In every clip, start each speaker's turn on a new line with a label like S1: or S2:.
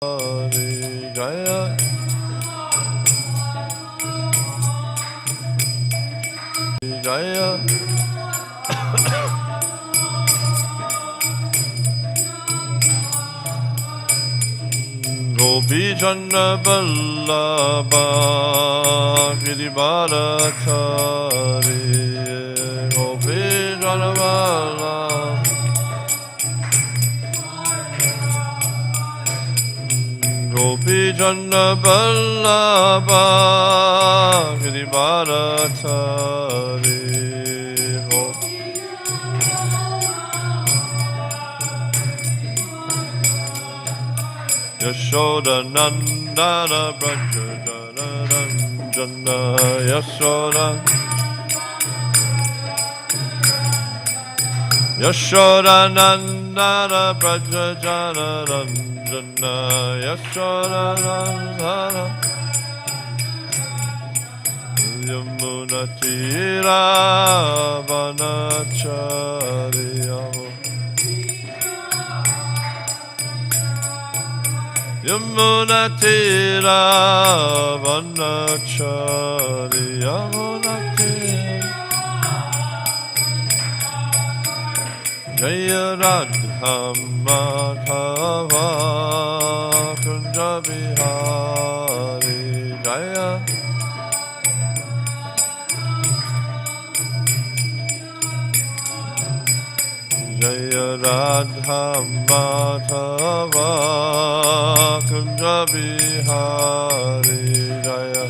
S1: Hare Jaya Jaya Gopi Chandra Vallabha Girivara-chari Gopi Chandra Vallabha Gopi Chandra Vallabha Girivara-chari Yashoda Nandana Braja Jana Yashoda Yashoda Nandana Braja Jana Yashoda Nandana Yamuna Tira Vanacharya Yamuna Tira Vanacharya Yamuna Tira Jaya Radha Madhava Kunja Bihari Jaya Jaya Radha Madhava Kunja Bihari Jaya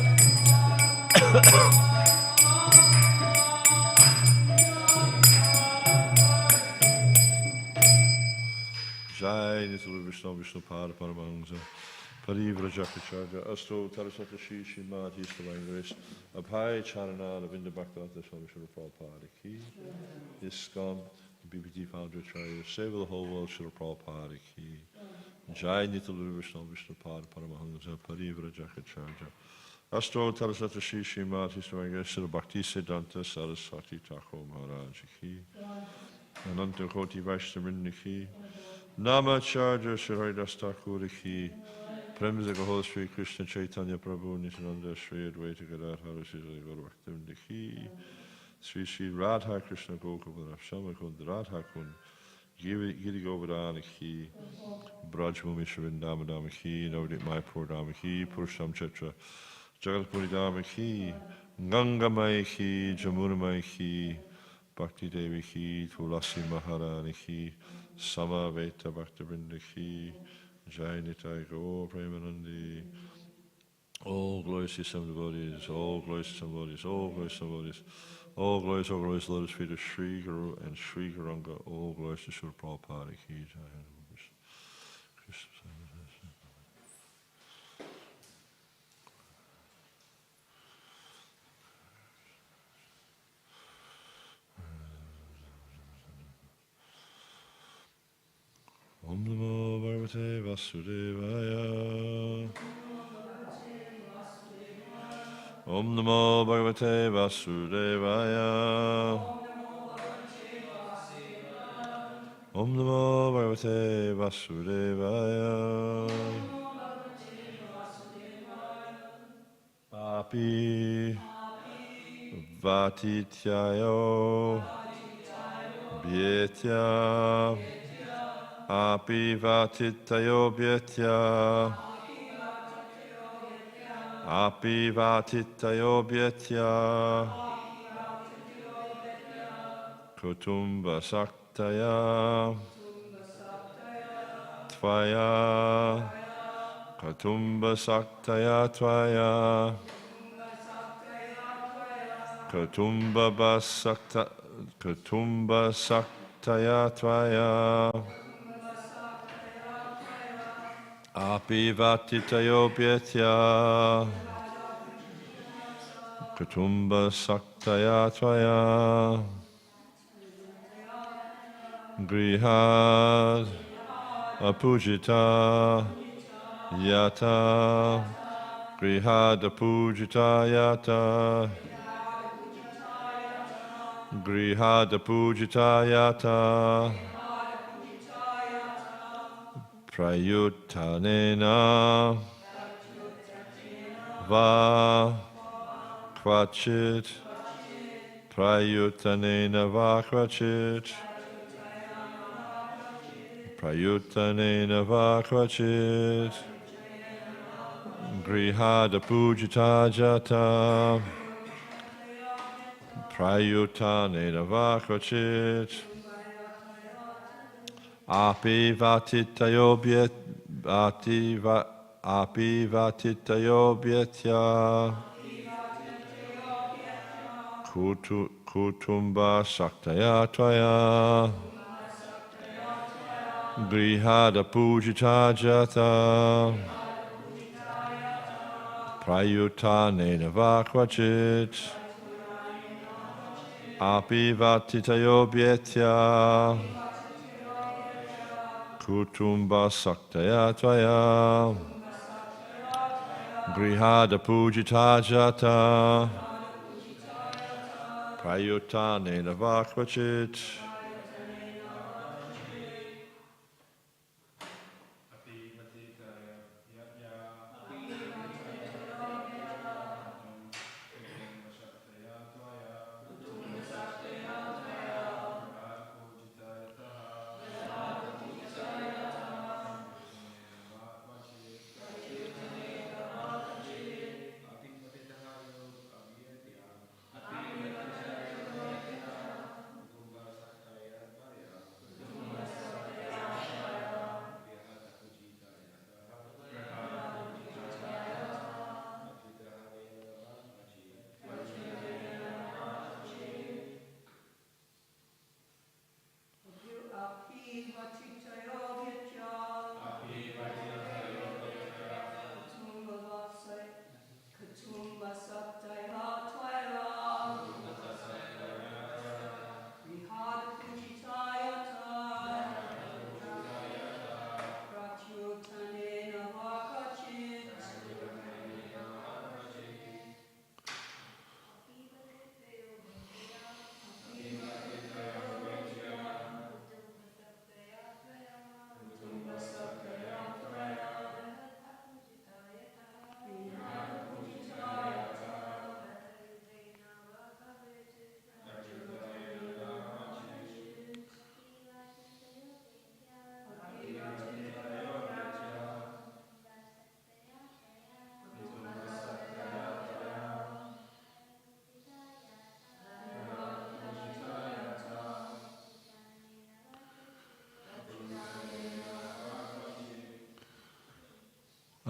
S1: Jai Nitya Vishnu Vishnu Pada Paramahansa Parivrajakacharya Astro Tarasata Shri Śrīmad Bhāgavatam Grace Abhay Charana Ravinda Bhaktivedanta Swami Srila Prabhupada Ki ISKCON BBT Founder-Acharya save the whole world Srila Prabhupada Ki Jai Nitya Vishnu Vishnu Pada Paramahansa Parivrajakacharya Astro Tarasata Shri Śrīmad Bhāgavatam Grace Bhaktivedanta Saraswati Thakur Maharaj Ki Ananta Koti Vaishnavrinda Ki Namacharya Shri Haridas Thakur Ki Premzaka Holy Shri Krishna Chaitanya Prabhu Nityananda Shri Advaita Gadadhara Shri Guru Bhaktivedanta Ki Sri Sri Radha Krishna Gokula Shama Kund Radha Kund Giri Govardhana Ki Brajbhumi Shri Vrindavan Ki Navadip Mayapur Dhama Ki Purusham Chitra Jagatpuri Dhama Ki Ganga Mai Ki Jamuna Mai Ki Bhakti Devi Ki Tulasi Maharani Ki Samaveta Bhaktivinoda Ki Jai Nitai Gaur Premanandi. All glories to some devotees, all glories to some devotees, all glories to some devotees, all glories, lotus feet of Sri Guru and Sri Garanga, all glories to Srila Prabhupada Ki Jai. Om Namo Bhagavate Vasudevaya. Om Namo Bhagavate Vasudevaya. Om Namo Bhagavate Vasudevaya. Papi Vatityayo Bhyetya Api Vatitayo Bhyetya Api Vatitayo Bhyetya Kutumba Saktaya Tvaya Kutumba Saktaya Tvaya Kutumba Saktaya Tvaya Api Vatitayo Bhyetya Kutumba Saktaya Tvaya Grihad Apujita Yata Grihad Apujita Yata Grihad Apujita Yata prayutanena va kvachit prayutanena va kvachit prayutanena va kvachit grihada pujita jata prayutanena va kvachit api vatitayo bhyatya kutumba saktaya tvaya grihada pujita jata prayutanena va kvachit api vatitayo bhyatya kutumba saktaya tvaya grihada pujita jata prayutanena va kvachit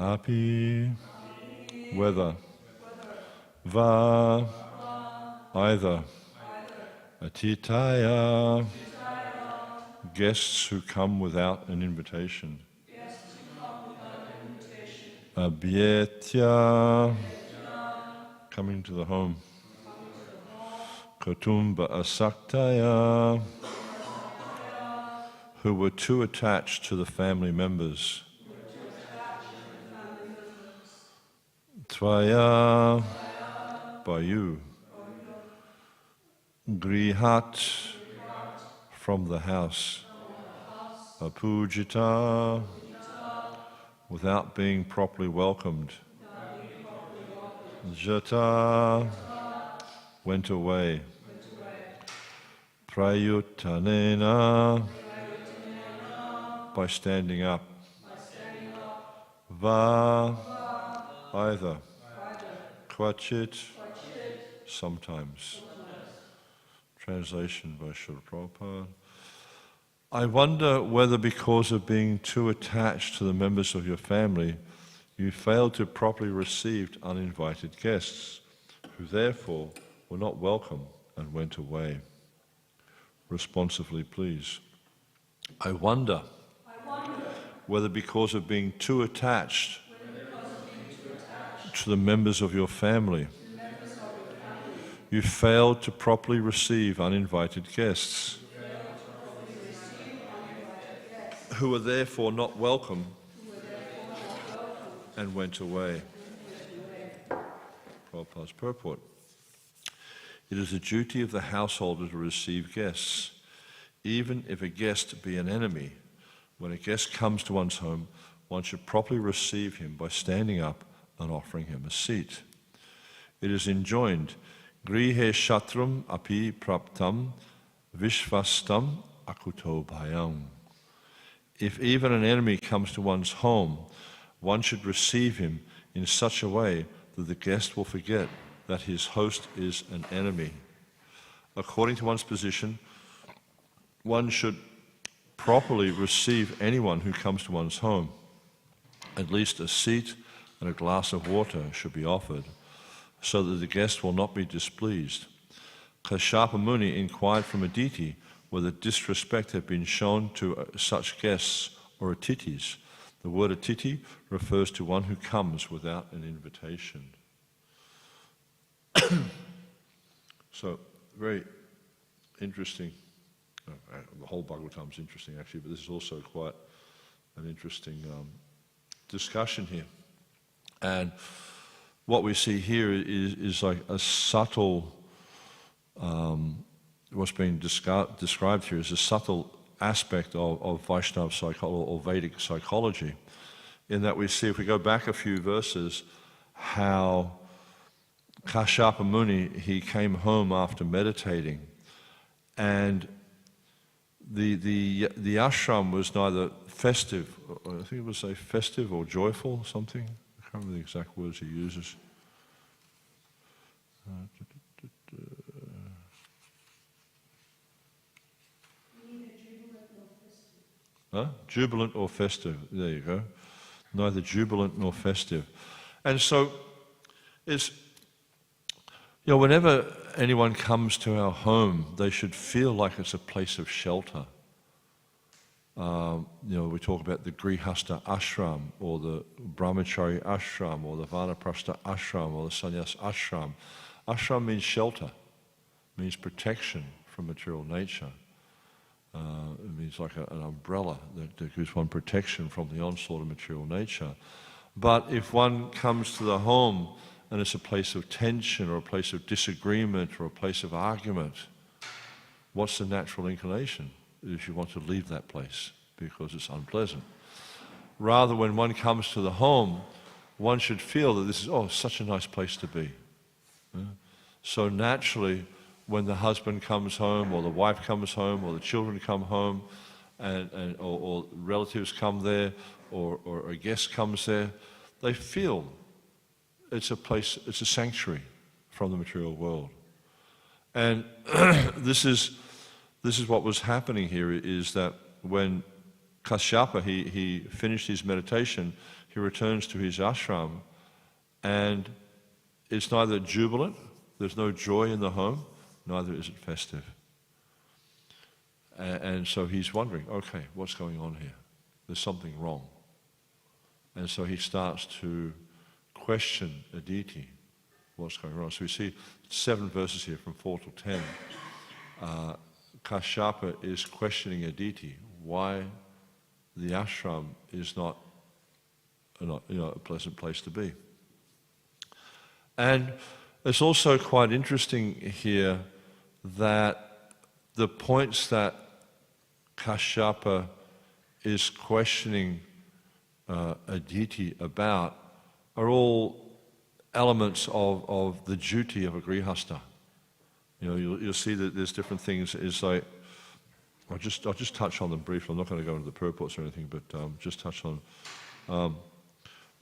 S1: api, whether, va, either, atitaya, guests who come without an invitation, abhyetya, coming to the home, kutumba asaktaya, who were too attached to the family members, tvaya, by you, grihat, from the house, apujita, without being properly welcomed, jata, went away, prayutanena, by standing up, va, either, kvachit, sometimes. Translation by Srila Prabhupada. I wonder whether because of being too attached to the members of your family, you failed to properly receive uninvited guests, who therefore were not welcome and went away. Responsively, please. I wonder whether because of being too attached to the members of your family, you failed to properly receive uninvited guests, who were therefore not welcome and went away. Prabhupada's purport. It is the duty of the householder to receive guests, even if a guest be an enemy, When a guest comes to one's home, one should properly receive him by standing up and offering him a seat. It is enjoined, Grihe Shatrum api praptam vishvastam akuto bhayam. If even an enemy comes to one's home, one should receive him in such a way that the guest will forget that his host is an enemy. According to one's position, one should properly receive anyone who comes to one's home. At least a seat and a glass of water should be offered, so that the guest will not be displeased. Kashyapa Muni inquired from Aditi whether disrespect had been shown to such guests or atitis. The word atiti refers to one who comes without an invitation. So, very interesting. The whole Bhagavatam is interesting actually, but this is also quite an interesting discussion here. And what we see here is like a subtle, what's being described here is a subtle aspect of Vaishnava psychology or Vedic psychology, in that we see, if we go back a few verses, how Kashyapa Muni, he came home after meditating, and the ashram was neither festive, I think it was say festive or joyful, something. I can't remember the exact words he uses. Jubilant or festive. There you go. Neither jubilant nor festive. And so it's, whenever anyone comes to our home, they should feel like it's a place of shelter. We talk about the Grihastha ashram, or the Brahmachari ashram, or the Vanaprastha ashram, or the Sannyas ashram. Ashram means shelter, means protection from material nature. It means like an umbrella that gives one protection from the onslaught of material nature. But if one comes to the home and it's a place of tension or a place of disagreement or a place of argument, what's the natural inclination? Is you want to leave that place because it's unpleasant. Rather, when one comes to the home, one should feel that this is, such a nice place to be. So naturally, when the husband comes home, or the wife comes home, or the children come home, or relatives come there, or a guest comes there, they feel it's a place, it's a sanctuary from the material world. And this is what was happening here, is that when Kashyapa, he finished his meditation, he returns to his ashram, and it's neither jubilant, there's no joy in the home, neither is it festive. And so he's wondering, okay, what's going on here? There's something wrong. And so he starts to question Aditi, what's going on. So we see 7 verses here from 4 to 10. Kashyapa is questioning Aditi why the ashram is not a pleasant place to be. And it's also quite interesting here that the points that Kashyapa is questioning Aditi about are all elements of the duty of a grihastha. You'll see that there's different things. It's like, I'll just touch on them briefly. I'm not going to go into the purports or anything, but just touch on.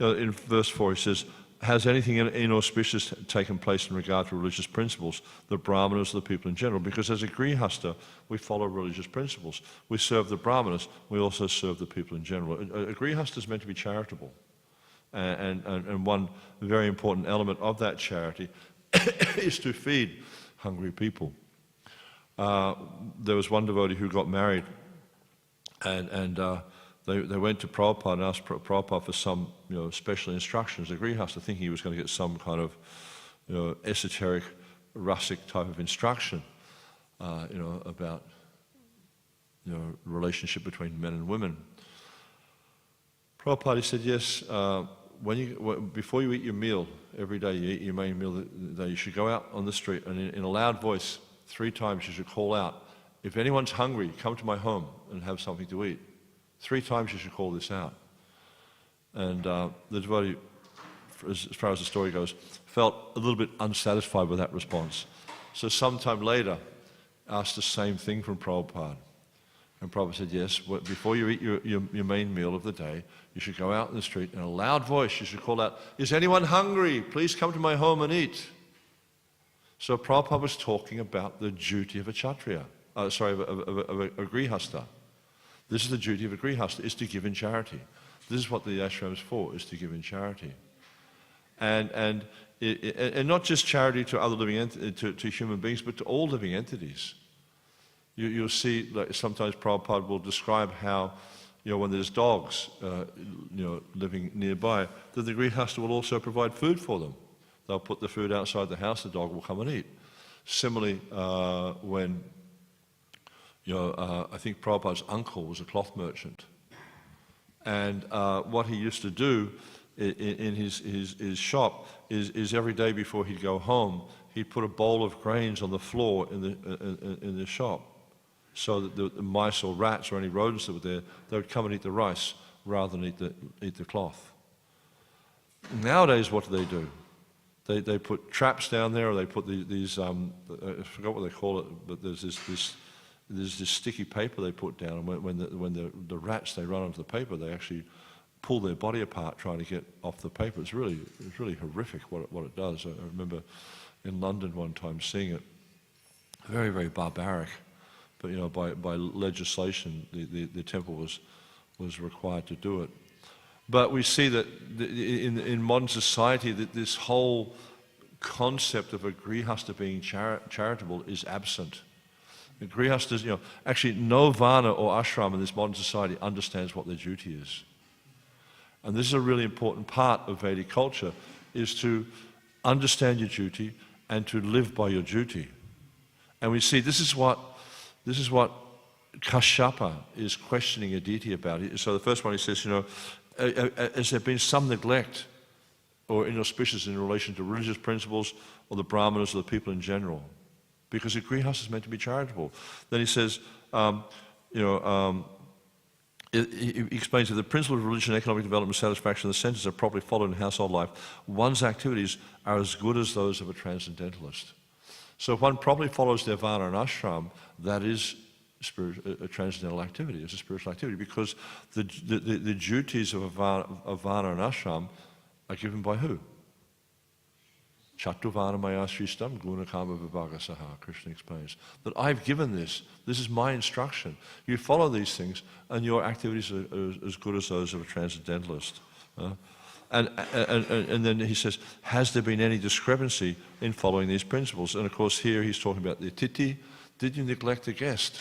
S1: In verse 4 he says, has anything inauspicious taken place in regard to religious principles, the brahmanas, the people in general? Because as a grihastha, we follow religious principles. We serve the brahmanas, we also serve the people in general. A grihastha is meant to be charitable. And one very important element of that charity is to feed hungry people. There was one devotee who got married, and they went to Prabhupada and asked Prabhupada for some special instructions. The grihastha, thinking he was going to get some kind of esoteric, rasic type of instruction about relationship between men and women. Prabhupada said, yes, before you eat your meal, every day you eat your main meal, you should go out on the street and in a loud voice, 3 times you should call out, if anyone's hungry, come to my home and have something to eat. 3 times you should call this out. And the devotee, as far as the story goes, felt a little bit unsatisfied with that response. So sometime later, asked the same thing from Prabhupada. And Prabhupada said, yes, before you eat your main meal of the day, you should go out in the street in a loud voice. You should call out, is anyone hungry? Please come to my home and eat. So Prabhupada was talking about the duty of a Kshatriya, of a Grihastha. This is the duty of a Grihastha, is to give in charity. This is what the ashram is for, is to give in charity. And not just charity to other living to human beings, but to all living entities. You'll see, like, sometimes Prabhupada will describe how, when there's dogs, living nearby, that the Grihastha will also provide food for them. They'll put the food outside the house, the dog will come and eat. Similarly, when, I think Prabhupada's uncle was a cloth merchant. And what he used to do in his shop is every day before he'd go home, he'd put a bowl of grains on the floor in the shop, so that the mice or rats or any rodents that were there, they would come and eat the rice rather than eat the cloth. Nowadays, what do? They put traps down there, or they put these I forgot what they call it, but there's this sticky paper they put down, and when the rats, they run onto the paper, they actually pull their body apart trying to get off the paper. It's really horrific what it does. I remember in London one time seeing it. Very, very barbaric. But by legislation, the temple was required to do it. But we see that in modern society, that this whole concept of a Grihastha being charitable is absent. The Grihasthas, actually no Varna or ashram in this modern society understands what their duty is. And this is a really important part of Vedic culture, is to understand your duty and to live by your duty. And we see this is what Kashyapa is questioning Aditi about. So the first one, he says, has there been some neglect or inauspicious in relation to religious principles or the brahmanas or the people in general? Because the Grihastha is meant to be charitable. Then he says, he explains that the principles of religion, economic development, satisfaction, and the senses are properly followed in household life. One's activities are as good as those of a transcendentalist. So if one properly follows their Varna and ashram, that is a transcendental activity, it's a spiritual activity, because the duties of Varna and ashram are given by who? Chaturvarna maya sristam gunakama vibhagasaha, Krishna explains. That I've given this is my instruction. You follow these things and your activities are as good as those of a transcendentalist. And then he says, has there been any discrepancy in following these principles? And of course here he's talking about the atiti. Did you neglect a guest?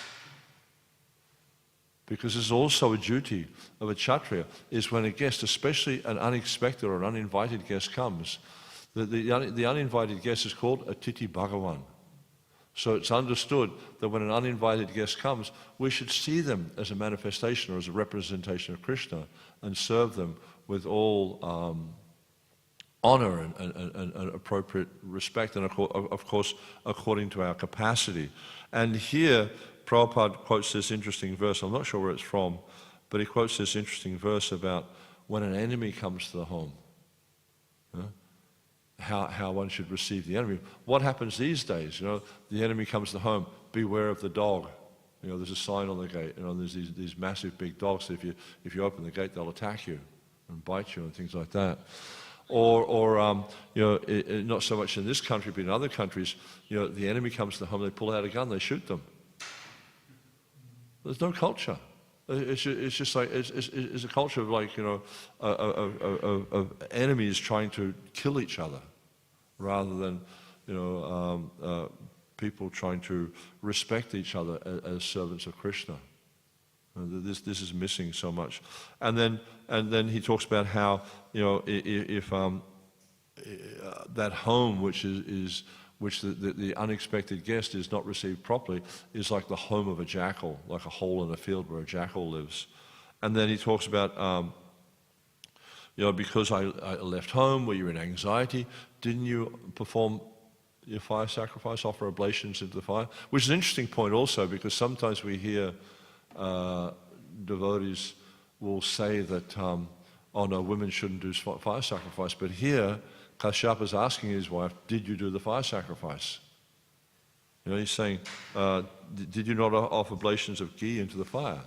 S1: Because this is also a duty of a Kshatriya, is when a guest, especially an unexpected or an uninvited guest comes, the uninvited guest is called Atiti Bhagavan. So it's understood that when an uninvited guest comes, we should see them as a manifestation or as a representation of Krishna and serve them with all honor and appropriate respect, and of course according to our capacity. And here Prabhupada quotes this interesting verse. I'm not sure where it's from, but he quotes this interesting verse about when an enemy comes to the home, how one should receive the enemy. What happens these days? The enemy comes to the home, beware of the dog. There's a sign on the gate. There's these massive big dogs. If you open the gate, they'll attack you and bite you and things like that. Or not so much in this country, but in other countries, the enemy comes to the home, they pull out a gun, they shoot them. There's no culture. It's just like it's a culture of like of enemies trying to kill each other, rather than people trying to respect each other as servants of Krishna. This is missing so much. And then he talks about how if that home which the unexpected guest is not received properly is like the home of a jackal, like a hole in a field where a jackal lives. And then he talks about because I left home, where you're in anxiety, didn't you perform your fire sacrifice, offer oblations into the fire? Which is an interesting point also, because sometimes we hear devotees will say that, oh no, women shouldn't do fire sacrifice. But here, Kashyapa is asking his wife, did you do the fire sacrifice? You know, he's saying, did you not offer oblations of ghee into the fire?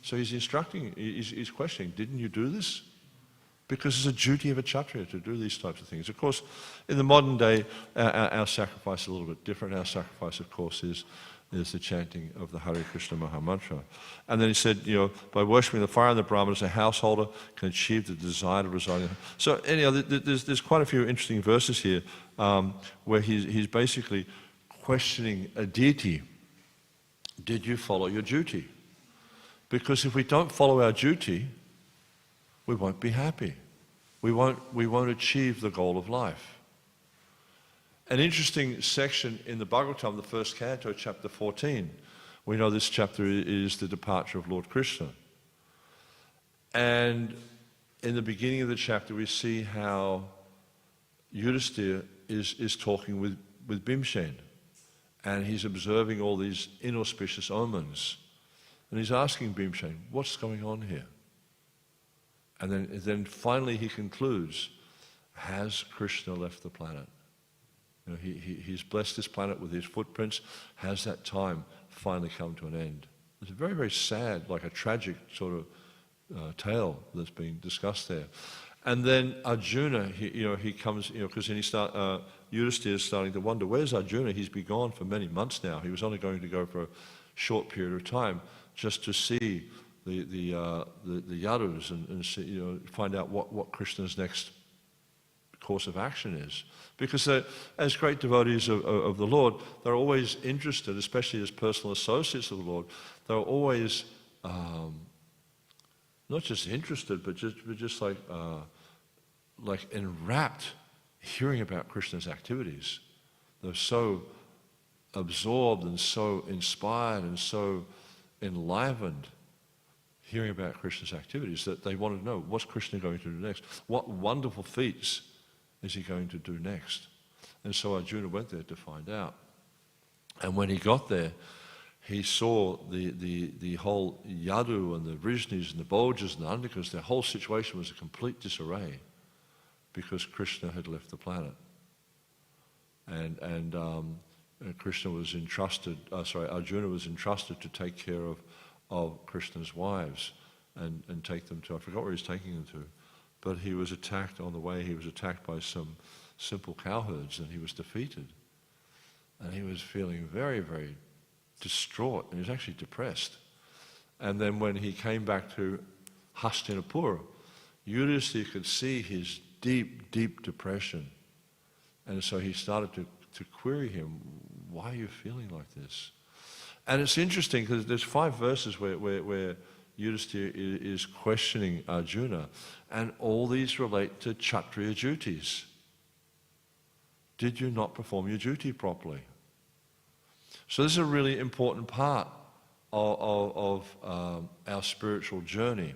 S1: So he's instructing, he's questioning, didn't you do this? Because it's a duty of a Kshatriya to do these types of things. Of course, in the modern day, our sacrifice is a little bit different. Our sacrifice, of course, is the chanting of the Hare Krishna Maha Mantra. And then he said, you know, by worshipping the fire and the Brahmanas, a householder can achieve the desire to reside in. So anyhow, there's quite a few interesting verses here where he's basically questioning a deity. Did you follow your duty? Because if we don't follow our duty, we won't be happy. We won't achieve the goal of life. An interesting section in the Bhagavatam, the first canto, chapter 14. We know this chapter is the departure of Lord Krishna. And in the beginning of the chapter, we see how Yudhisthira is talking with Bhimsen. And he's observing all these inauspicious omens. And he's asking Bhimsen, what's going on here? And then finally he concludes, has Krishna left the planet? You know, he's blessed this planet with his footprints. Has that time finally come to an end? It's a very, very sad, like a tragic sort of tale that's being discussed there. And then Arjuna, he comes, because then Yudhisthira is starting to wonder, where's Arjuna? He's been gone for many months now. He was only going to go for a short period of time just to see the Yadus and see, find out what Krishna's next course of action is. Because as great devotees of the Lord, they're always interested, especially as personal associates of the Lord, they're always not just interested, but just like enwrapped hearing about Krishna's activities. They're so absorbed and so inspired and so enlivened hearing about Krishna's activities that they want to know, what's Krishna going to do next? What wonderful feats is he going to do next? And so Arjuna went there to find out. And when he got there, he saw the whole Yadu and the Vrishnis and the Bhojas and the Andikas, their whole situation was a complete disarray because Krishna had left the planet. And Arjuna was entrusted to take care of Krishna's wives and take them to, I forgot where he's taking them to, but he was attacked on the way. He was attacked by some simple cowherds and he was defeated. And he was feeling very, very distraught and he was actually depressed. And then when he came back to Hastinapur, Yudhisthira could see his deep, deep depression. And so he started to query him, why are you feeling like this? And it's interesting because there's 5 verses where Yudhisthira is questioning Arjuna, and all these relate to Kshatriya duties. Did you not perform your duty properly? So this is a really important part of our spiritual journey,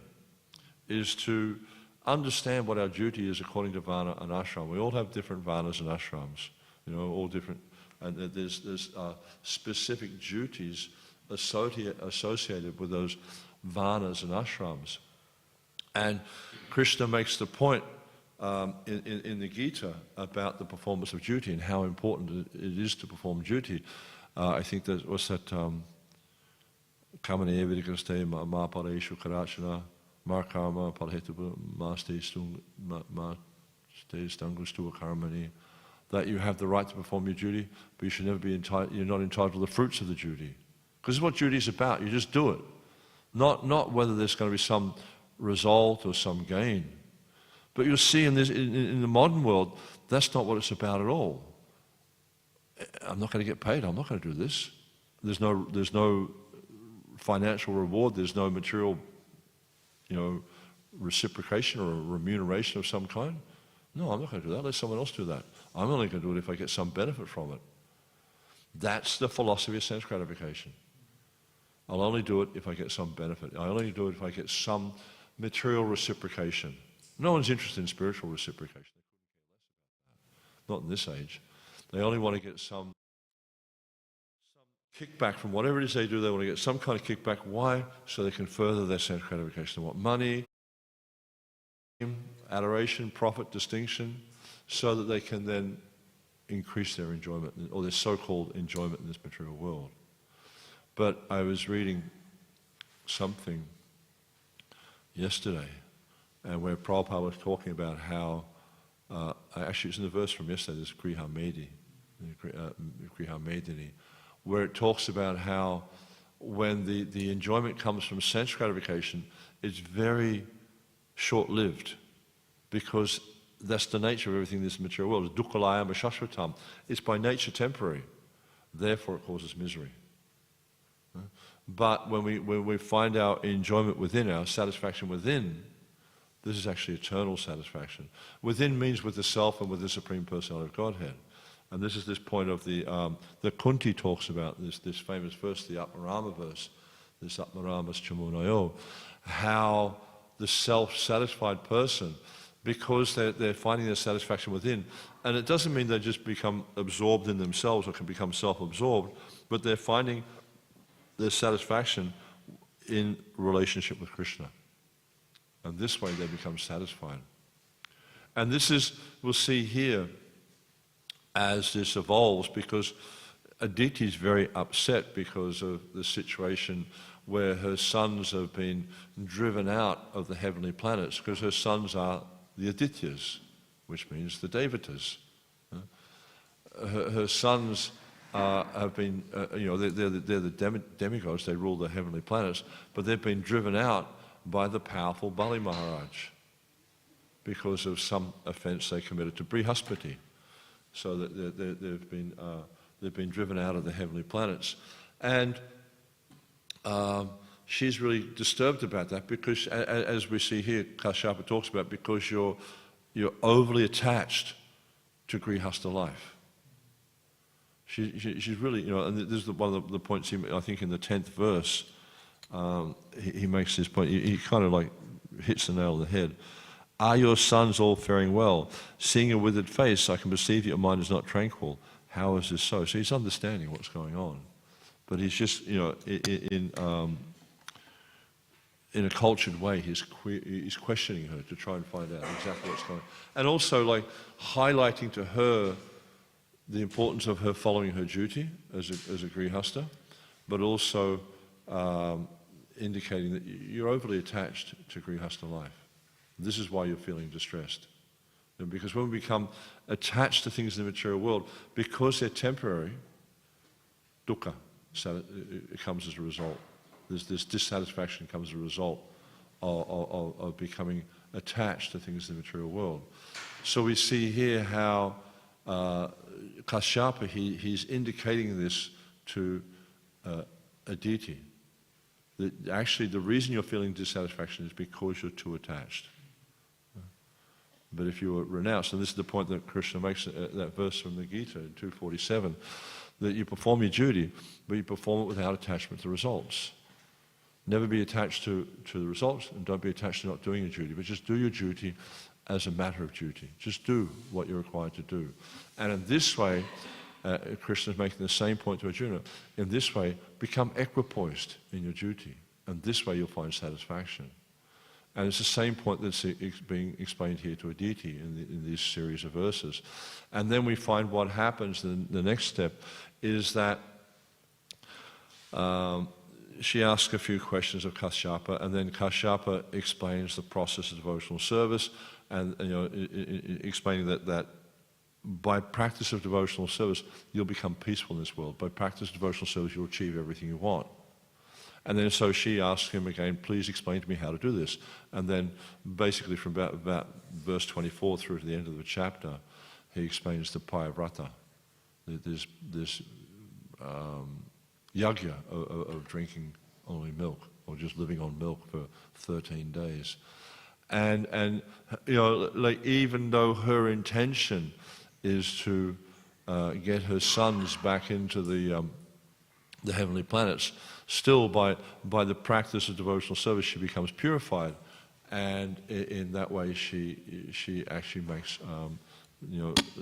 S1: is to understand what our duty is according to Varna and Ashram. We all have different Varnas and Ashrams, all different, and there's specific duties associated with those Varnas and Ashrams. And Krishna makes the point in the Gita about the performance of duty and how important it is to perform duty. I think that was that Kamane Vidikaste Ma Pareshu Karachana Mar Karma Palhetu Maste Stangustu Karmani, that you have the right to perform your duty, but you should never be you're not entitled to the fruits of the duty. Because this is what duty is about. You just do it. Not whether there's going to be some result or some gain. But you'll see in the modern world, that's not what it's about at all. I'm not going to get paid. I'm not going to do this. There's no financial reward. There's no material, reciprocation or remuneration of some kind. No, I'm not going to do that. Let someone else do that. I'm only going to do it if I get some benefit from it. That's the philosophy of sense gratification. I'll only do it if I get some benefit. I only do it if I get some material reciprocation. No one's interested in spiritual reciprocation. Not in this age. They only want to get some kickback from whatever it is they do. They want to get some kind of kickback. Why? So they can further their sense gratification. They want money, adoration, profit, distinction, so that they can then increase their enjoyment, or their so-called enjoyment in this material world. But I was reading something yesterday, and where Prabhupada was talking about how, actually it's in the verse from yesterday, this Griha Medini, where it talks about how when the enjoyment comes from sense gratification, it's very short-lived, because that's the nature of everything in this material world. Dukkalayam shashvatam. It's by nature temporary, therefore it causes misery. But when we find our enjoyment within, our satisfaction within, this is actually eternal satisfaction. Within means with the self and with the Supreme Personality of Godhead. And this is this point of the Kunti talks about, this famous verse, the Atmarama verse, this Atmaramas Chamunayo, how the self-satisfied person, because they're finding their satisfaction within, and it doesn't mean they just become absorbed in themselves or can become self-absorbed, but they're finding their satisfaction in relationship with Krishna. And this way they become satisfied. And this is, we'll see here, as this evolves, because Aditi is very upset because of the situation where her sons have been driven out of the heavenly planets, because her sons are the Adityas, which means the Devatas. Her sons have been, they're the demigods, they rule the heavenly planets, but they've been driven out by the powerful Bali Maharaj because of some offense they committed to Brihaspati. So that they've been driven out of the heavenly planets. And she's really disturbed about that, because as we see here, Kashyapa talks about, because you're overly attached to Grihastha life. She's really, and this is one of the points, I think in the 10th verse, he makes this point, he kind of like hits the nail on the head. Are your sons all faring well? Seeing a withered face, I can perceive that your mind is not tranquil. How is this so? So he's understanding what's going on. But he's just, in a cultured way, he's questioning her to try and find out exactly what's going on. And also like highlighting to her the importance of her following her duty as a grihastha, but also indicating that you're overly attached to grihastha life. This is why you're feeling distressed. And because when we become attached to things in the material world, because they're temporary, dukkha, it comes as a result. This dissatisfaction comes as a result of becoming attached to things in the material world. So we see here how Kashyapa, he's indicating this to Aditi. That actually the reason you're feeling dissatisfaction is because you're too attached. But if you are renounced, and this is the point that Krishna makes, that verse from the Gita in 247, that you perform your duty, but you perform it without attachment to results. Never be attached to the results, and don't be attached to not doing your duty, but just do your duty as a matter of duty. Just do what you're required to do. And in this way, Krishna is making the same point to Arjuna, in this way, become equipoised in your duty, and this way you'll find satisfaction. And it's the same point that's being explained here to Aditi in this series of verses. And then we find what happens, the next step is that she asks a few questions of Kashyapa, and then Kashyapa explains the process of devotional service, and explaining that by practice of devotional service, you'll become peaceful in this world. By practice of devotional service, you'll achieve everything you want. And then so she asks him again, please explain to me how to do this. And then basically from about verse 24 through to the end of the chapter, he explains the Payavrata, this yagya of drinking only milk, or just living on milk for 13 days. And like even though her intention is to get her sons back into the heavenly planets, still by the practice of devotional service she becomes purified, and in that way she actually makes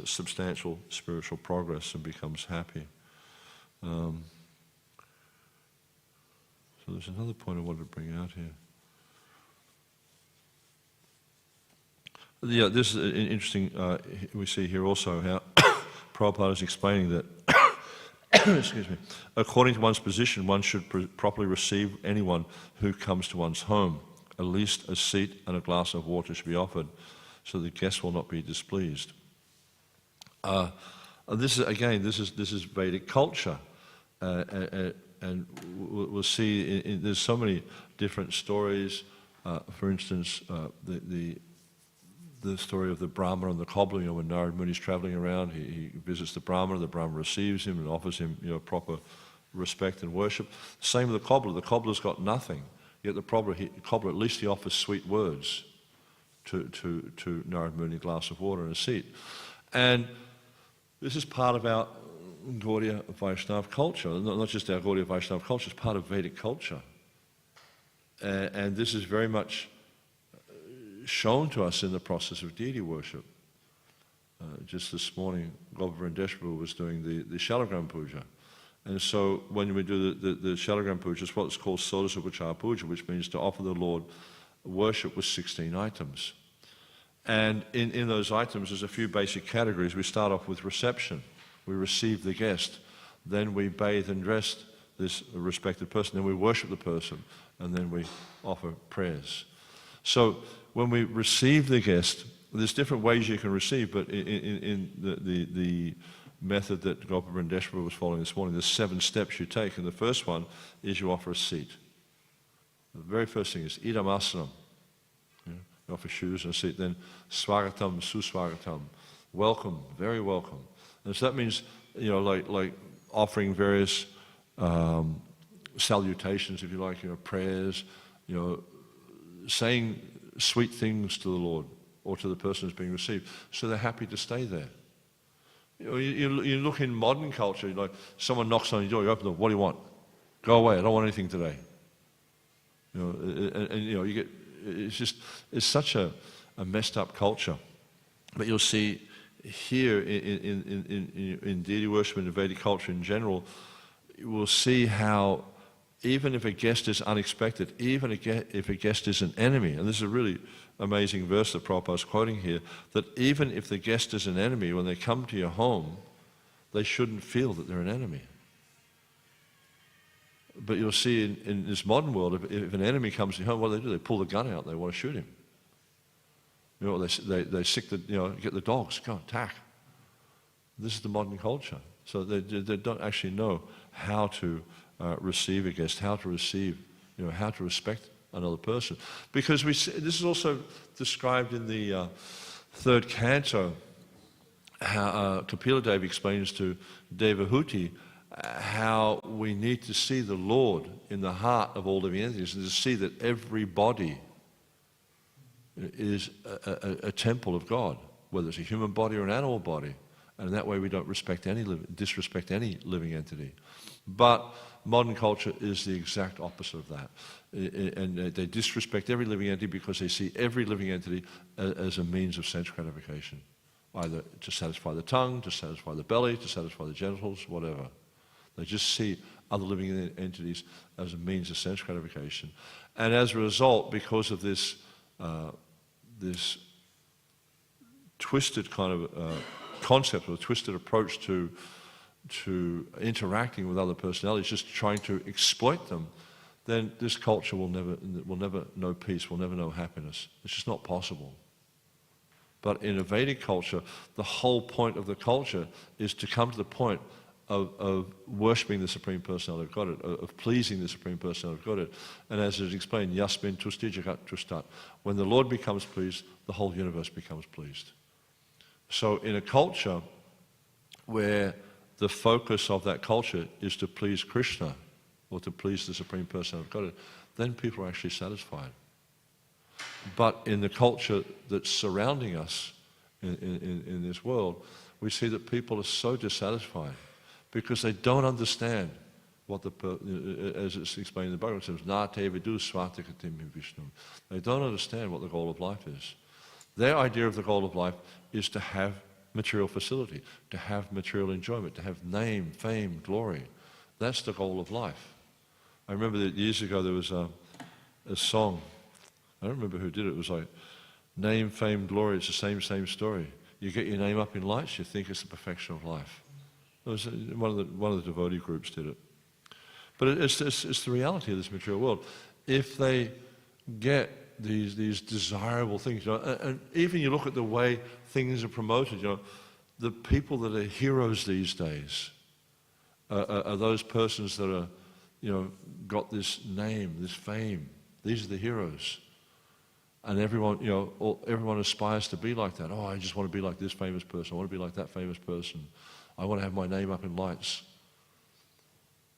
S1: substantial spiritual progress and becomes happy. So there's another point I wanted to bring out here. Yeah, this is interesting. We see here also how Prabhupada is explaining that, excuse me, according to one's position, one should properly receive anyone who comes to one's home. At least a seat and a glass of water should be offered, so the guest will not be displeased. This is Vedic culture, and we'll see. There's so many different stories. For instance, the story of the Brahmana and the cobbler. When Narad Muni is traveling around, he visits the Brahmana receives him and offers him proper respect and worship. Same with the cobbler. The cobbler's got nothing, yet the cobbler at least he offers sweet words to Narad Muni, a glass of water and a seat. And this is part of our Gaudiya Vaishnava culture, not just our Gaudiya Vaishnava culture, it's part of Vedic culture. And this is very much shown to us in the process of deity worship. Just this morning, Prabhu was doing the Shalagram Puja. And so when we do the Shalagram Puja, it's what's called Sodasa Upachara Puja, which means to offer the Lord worship with 16 items. And in those items, there's a few basic categories. We start off with reception. We receive the guest. Then we bathe and dress this respected person. Then we worship the person. And then we offer prayers. So when we receive the guest, there's different ways you can receive, but in the method that Prabhupada was following this morning, there's 7 steps you take. And the first one is you offer a seat. The very first thing is idam asanam. You offer shoes and a seat. Then swagatam, suswagatam. Welcome, very welcome. And so that means, like offering various salutations, if you like, prayers, saying sweet things to the Lord or to the person who's being received, so they're happy to stay there. You look in modern culture, like someone knocks on your door, you open the door, what do you want? Go away, I don't want anything today. You get, it's such a messed up culture. But you'll see here in deity worship and in Vedic culture in general, you will see how even if a guest is unexpected, even if a guest is an enemy, and this is a really amazing verse that Prabhupada is quoting here, that even if the guest is an enemy, when they come to your home, they shouldn't feel that they're an enemy. But you'll see in this modern world, if an enemy comes to your home, what do? They pull the gun out and they want to shoot him. They sick get the dogs, go attack. This is the modern culture. So they don't actually know how to receive a guest, how to receive, how to respect another person. Because this is also described in the 3rd canto, how Kapila Dev explains to Devahuti how we need to see the Lord in the heart of all living entities and to see that every body is a temple of God, whether it's a human body or an animal body. And in that way we don't disrespect any living entity. But modern culture is the exact opposite of that. And they disrespect every living entity because they see every living entity as a means of sense gratification, either to satisfy the tongue, to satisfy the belly, to satisfy the genitals, whatever. They just see other living entities as a means of sense gratification. And as a result, because of this twisted kind of concept or a twisted approach to interacting with other personalities, just trying to exploit them, then this culture will never know peace, will never know happiness. It's just not possible. But in a Vedic culture, the whole point of the culture is to come to the point of worshipping the Supreme Personality of Godhead, of pleasing the Supreme Personality of Godhead. And as it is explained, Yasmin tusti jagat tustat. When the Lord becomes pleased, the whole universe becomes pleased. So in a culture where the focus of that culture is to please Krishna or to please the Supreme Personality of Godhead, then people are actually satisfied. But in the culture that's surrounding us in this world, we see that people are so dissatisfied because they don't understand what as it's explained in the Bhagavatam, they don't understand what the goal of life is. Their idea of the goal of life is to have material facility, to have material enjoyment, to have name, fame, glory. That's the goal of life. I remember that years ago there was a song, I don't remember who did it, it was like, name, fame, glory, it's the same story. You get your name up in lights, you think it's the perfection of life. It was one of the devotee groups did it. But it's the reality of this material world. If they get these desirable things, you know, and even you look at the way things are promoted, you know, the people that are heroes these days are those persons that are, you know, got this name, this fame. These are the heroes. And everyone, you know, everyone aspires to be like that. Oh, I just want to be like this famous person. I want to be like that famous person. I want to have my name up in lights.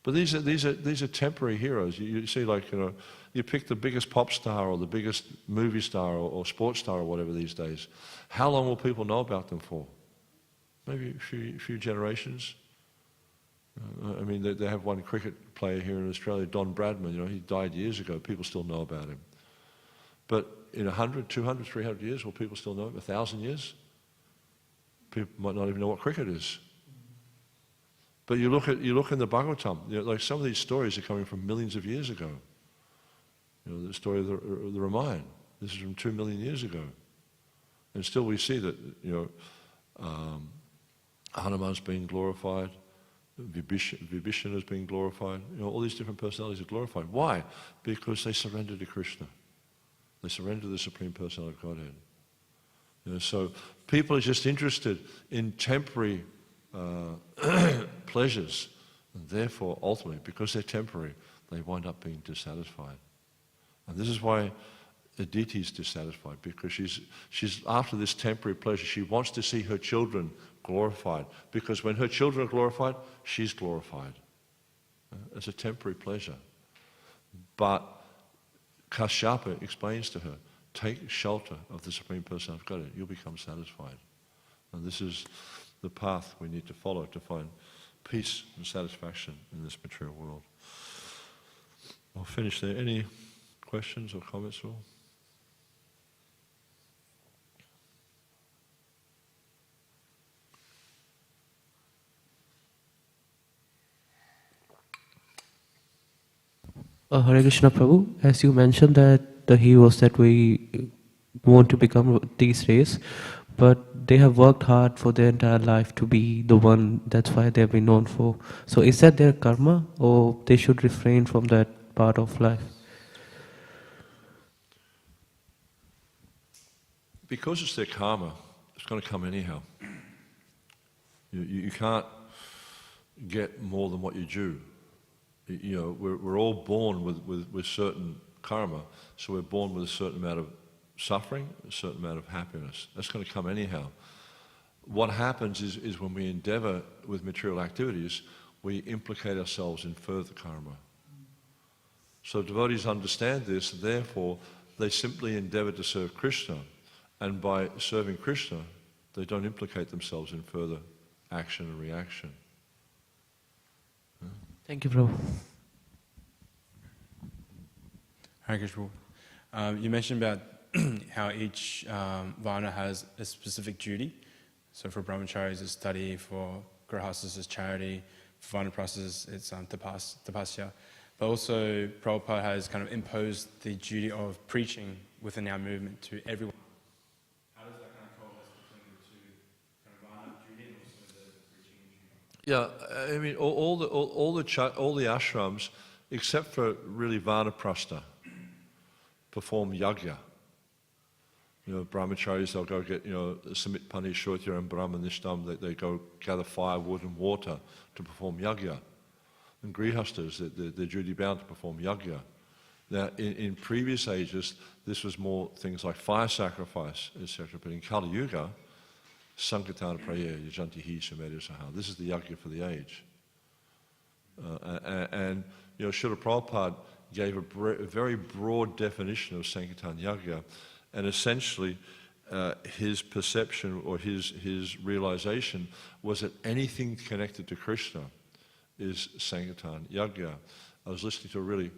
S1: But these are temporary heroes. You see, like, you know, you pick the biggest pop star or the biggest movie star or sports star or whatever these days. How long will people know about them for? Maybe a few generations. I mean, they have one cricket player here in Australia, Don Bradman. You know, he died years ago. People still know about him. But in 100, 200, 300 years, will people still know him? 1,000 years? People might not even know what cricket is. But you look in the Bhagavatam, you know, like some of these stories are coming from millions of years ago. You know, the story of the Ramayana, this is from 2 million years ago. And still we see that, you know, Hanuman's being glorified, Vibhishana is being glorified, you know, all these different personalities are glorified. Why? Because they surrendered to Krishna. They surrendered to the Supreme Personality of Godhead. You know, so people are just interested in temporary pleasures, and therefore, ultimately, because they're temporary, they wind up being dissatisfied. And this is why Aditi is dissatisfied, because she's after this temporary pleasure. She wants to see her children glorified, because when her children are glorified, she's glorified. It's a temporary pleasure. But Kashyapa explains to her, take shelter of the Supreme Personality of Godhead, you'll become satisfied. And this is the path we need to follow to find peace and satisfaction in this material world. I'll finish there. Any questions or comments at all?
S2: Hare Krishna Prabhu, as you mentioned that the heroes that we want to become these days, but they have worked hard for their entire life to be the one, that's why they have been known for. So is that their karma, or they should refrain from that part of life?
S1: Because it's their karma, it's going to come anyhow. You can't get more than what you do. You know, we're all born with certain karma, so we're born with a certain amount of suffering, a certain amount of happiness. That's going to come anyhow. What happens is when we endeavor with material activities, we implicate ourselves in further karma. So devotees understand this, therefore they simply endeavor to serve Krishna, and by serving Krishna, they don't implicate themselves in further action and reaction.
S2: Thank you, Prabhu.
S3: Hare Krishna. You mentioned about how each varna has a specific duty. So for brahmacharis it's study, for grihastas it's charity, for vanaprasthas it's tapasya. But also Prabhupada has kind of imposed the duty of preaching within our movement to everyone. How does that kind of coalesce between the two kind of varna duty and also the preaching duty?
S1: Yeah, I mean, all the ashrams, except for really vanaprastha, perform yajna. You know, brahmacharis, they'll go get, you know, samit pani shotya and brahmanishtam, they go gather firewood and water to perform yajna. And grihastas, they're duty bound to perform yajna. Now, in previous ages, this was more things like fire sacrifice, etc. But in Kali Yuga, Sankirtana Praya, Yajanti Hi Sumedya Saha. This is the yajna for the age. And you know, Srila Prabhupada gave a very broad definition of Sankirtan Yajna, and essentially his perception or his realization was that anything connected to Krishna is Sankirtan Yajna. I was listening to a really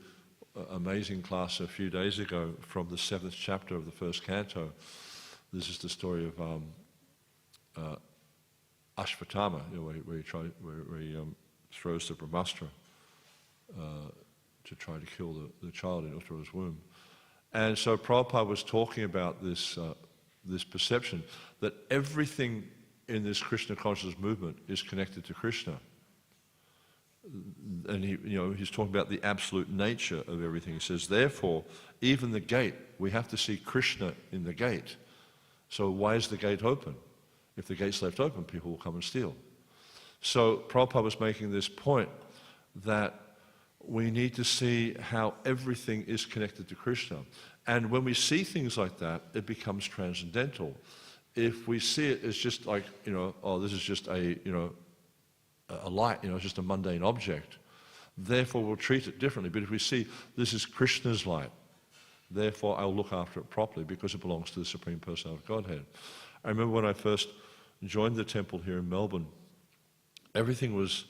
S1: amazing class a few days ago from the 7th chapter of the 1st canto. This is the story of Ashvatthama, you know, where he throws the Brahmastra to try to kill the child in Uttara's womb. And so Prabhupada was talking about this, this perception that everything in this Krishna consciousness movement is connected to Krishna. And he's talking about the absolute nature of everything. He says, therefore, even the gate, we have to see Krishna in the gate. So why is the gate open? If the gate's left open, people will come and steal. So Prabhupada was making this point that we need to see how everything is connected to Krishna. And when we see things like that, it becomes transcendental. If we see it as just like, oh, this is just a light, it's just a mundane object, therefore we'll treat it differently. But if we see this is Krishna's light, therefore I'll look after it properly because it belongs to the Supreme Personality of Godhead. I remember when I first joined the temple here in Melbourne, everything was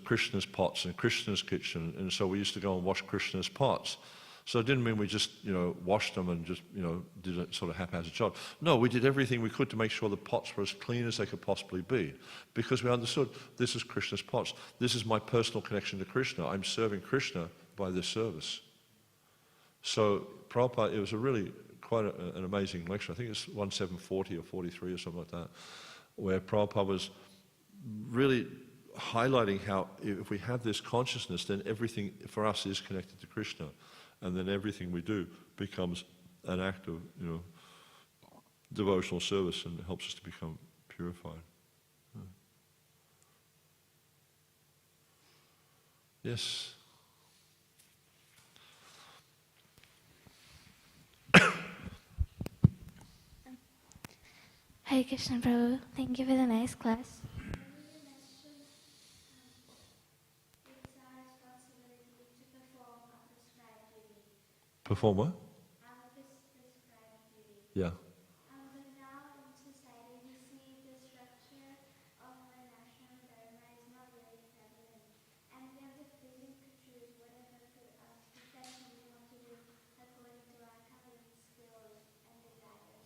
S1: Krishna's pots and Krishna's kitchen, and so we used to go and wash Krishna's pots. So it didn't mean we just, washed them and just, did a sort of haphazard job. No, we did everything we could to make sure the pots were as clean as they could possibly be, because we understood this is Krishna's pots. This is my personal connection to Krishna. I'm serving Krishna by this service. So Prabhupada, it was a really quite an amazing lecture. I think it's 1740 or 43 or something like that, where Prabhupada was really highlighting how if we have this consciousness, then everything for us is connected to Krishna. And then everything we do becomes an act of, devotional service, and it helps us to become purified. Yes?
S4: Hare Krishna, Prabhu. Thank you for the nice class.
S1: Perform what? Yeah.
S4: But now in society we see the structure of our national dharma is not very prevalent. And we have the freedom to choose whatever profession we want to do according to our talent, skills, and desires.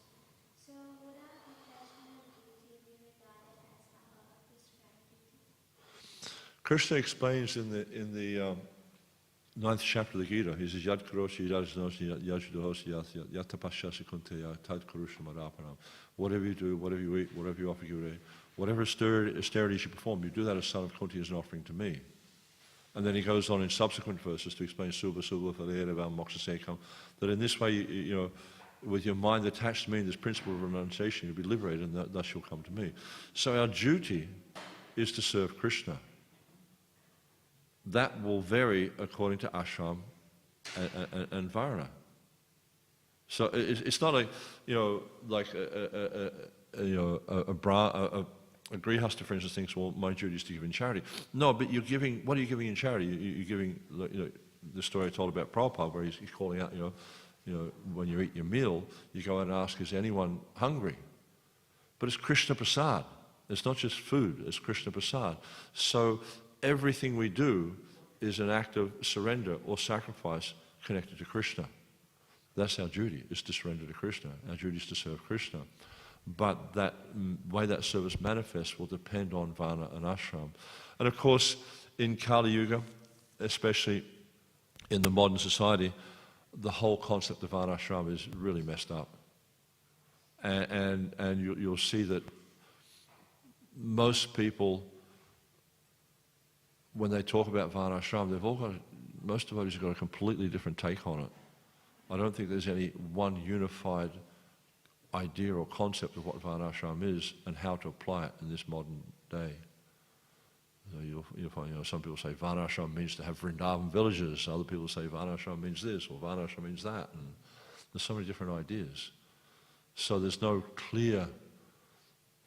S4: So would our professional duty be regarded as our prescribed duty?
S1: Krishna explains in the 9th chapter of the Gita, he says, Yad karoshi yajnoshi yajdohoshi yatapashyasi kunteya tad karusha maraparam. Whatever you do, whatever you eat, whatever you offer Guru, whatever austerities you perform, you do that as son of Kunti as an offering to me. And then he goes on in subsequent verses to explain Subha Subha Phalerevam Moksha Sekam, that in this way, with your mind attached to me in this principle of renunciation, you'll be liberated, and thus you'll come to me. So our duty is to serve Krishna. That will vary according to ashram and varna. So it's not like a grihastha, for instance, thinks, well, my duty is to give in charity. No, but you're giving. What are you giving in charity? You're giving. The story I told about Prabhupada, where he's calling out. When you eat your meal, you go out and ask, is anyone hungry? But it's Krishna Prasad. It's not just food. It's Krishna Prasad. So everything we do is an act of surrender or sacrifice connected to Krishna. That's our duty, is to surrender to Krishna. Our duty is to serve Krishna. But that way that service manifests will depend on varna and ashram. And of course, in Kali Yuga, especially in the modern society, the whole concept of varna ashram is really messed up. And you'll see that most people, when they talk about varna ashram, most devotees have got a completely different take on it. I don't think there's any one unified idea or concept of what varna ashram is and how to apply it in this modern day. So you'll find, some people say varna ashram means to have Vrindavan villages. Other people say varna ashram means this, or varna ashram means that. And there's so many different ideas. So there's no clear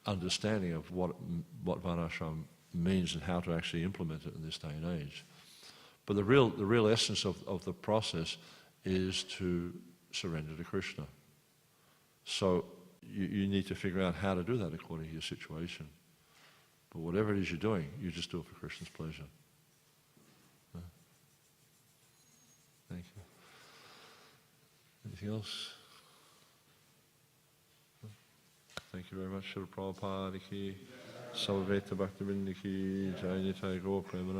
S1: understanding of what varna ashram means and how to actually implement it in this day and age. But the real essence of the process is to surrender to Krishna. So you need to figure out how to do that according to your situation. But whatever it is you're doing, you just do it for Krishna's pleasure. Thank you. Anything else? Thank you very much. Srila Prabhupada ki, Samaveta Bhaktivedanta ki, Jai Nitai Gaur Premanand.